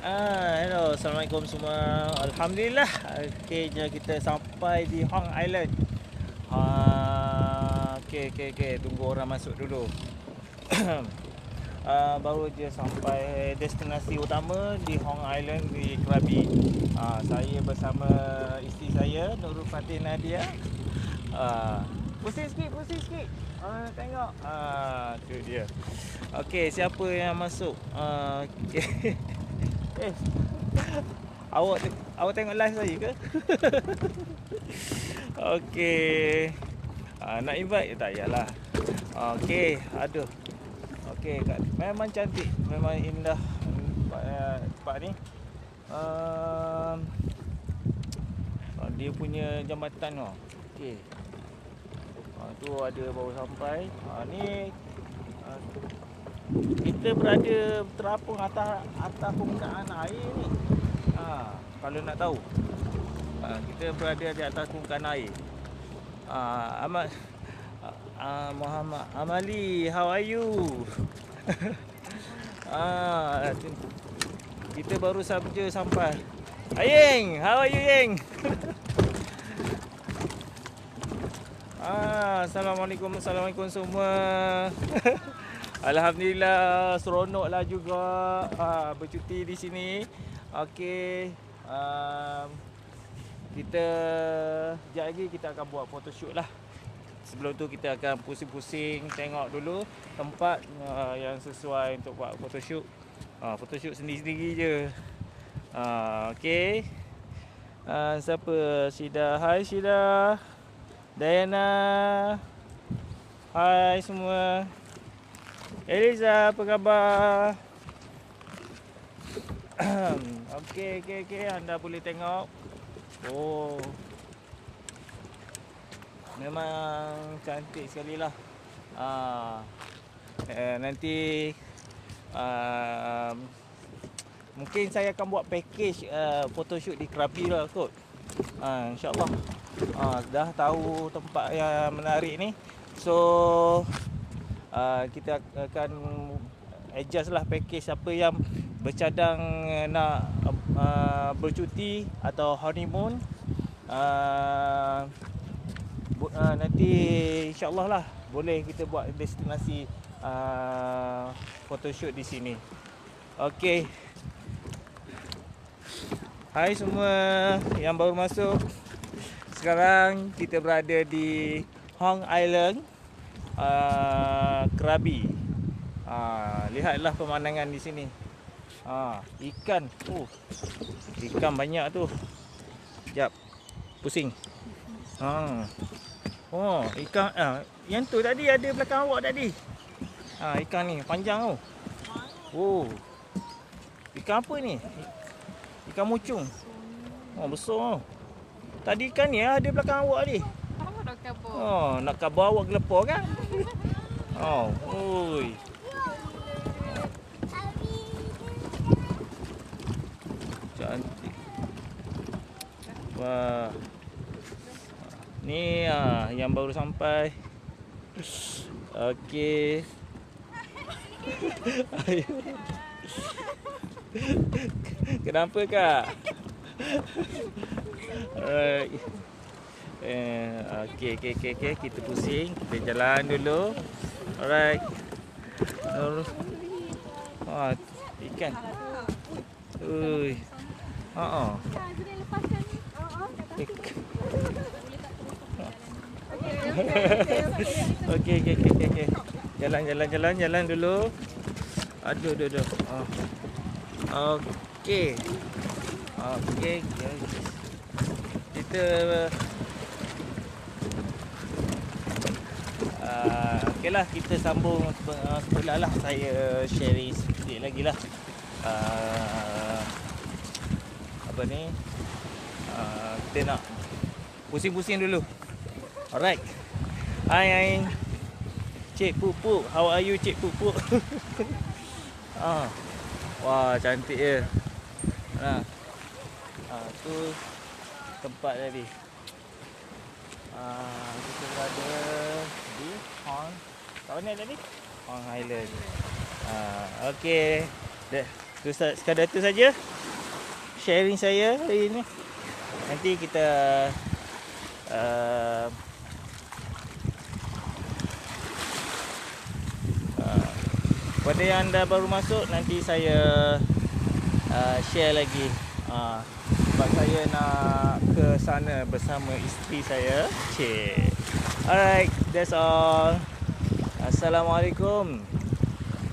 Hello, Assalamualaikum semua. Alhamdulillah, akhirnya kita sampai di Hong Island. Okey. Tunggu orang masuk dulu. Baru je sampai destinasi utama di Hong Island di Krabi. Saya bersama isteri saya, Nurul Fatih Nadia. Pusing sikit. Tengok. Tu dia. Okey, siapa yang masuk? Okey. Awak tengok live saya ke? Okey. Nak invite tak payahlah. Okey, aduh. Okey, memang cantik, memang indah tempat ni. Dia punya jambatan tu. Okey. Tu ada baru sampai. Ni kita berada terapung atas permukaan air ni. Kalau nak tahu, kita berada di atas permukaan air. Muhammad Amali, how are you? Kita baru saja sampai. Yeng, how are you, Yeng? Assalamualaikum semua. Alhamdulillah, seronoklah juga bercuti di sini. Okey, kita sekejap lagi kita akan buat photoshoot lah. Sebelum tu kita akan pusing-pusing tengok dulu tempat yang sesuai untuk buat photoshoot. Photoshoot sendiri-sendiri je. Okey. Siapa? Syida. Hai Syida. Diana. Hai semua. Eliza, apa khabar? Okey. Anda boleh tengok. Memang cantik sekali lah. Nanti mungkin saya akan buat package photoshoot di Krabi lah kot. InsyaAllah. Dah tahu tempat yang menarik ni. So kita akan adjust lah package siapa yang bercadang nak bercuti atau honeymoon. Nanti insyaAllah lah boleh kita buat destinasi photoshoot di sini. Okey. Hai semua yang baru masuk. Sekarang kita berada di Hong Island, Krabi. Lihatlah pemandangan di sini. Ikan. Ikan banyak tu. Sekejap. Pusing. Ikan. Yang tu tadi ada belakang awak tadi. Ikan ni panjang tu. Ikan apa ni? Ikan mucung. Besar. Tadi ikan ni ada belakang awak tadi. Nak khabar awak gelepar kan? Cantik. Wah. Ni yang baru sampai. Okey. Kenapa kak? Alright. Okey. Kita pusing. Kita jalan dulu. Alright. Ikan. Okey. Jalan dulu. Aduh. Okey. Kita okeylah, kita sambung sebelah lah. Saya share sikit lagi lah. Apa ni? Kita nak pusing-pusing dulu. Alright. Hai. Cik Pupuk, how are you Cik Pupuk? Wah, cantik je. Tu tempat tadi. Kita berada di Hong. Kat mana tadi? Hong Island. Okey. Sekadar itu saja sharing saya hari ini. Nanti kita kepada yang anda baru masuk, nanti saya share lagi. Sebab saya nak ke sana bersama isteri saya. Alright, that's all. Assalamualaikum.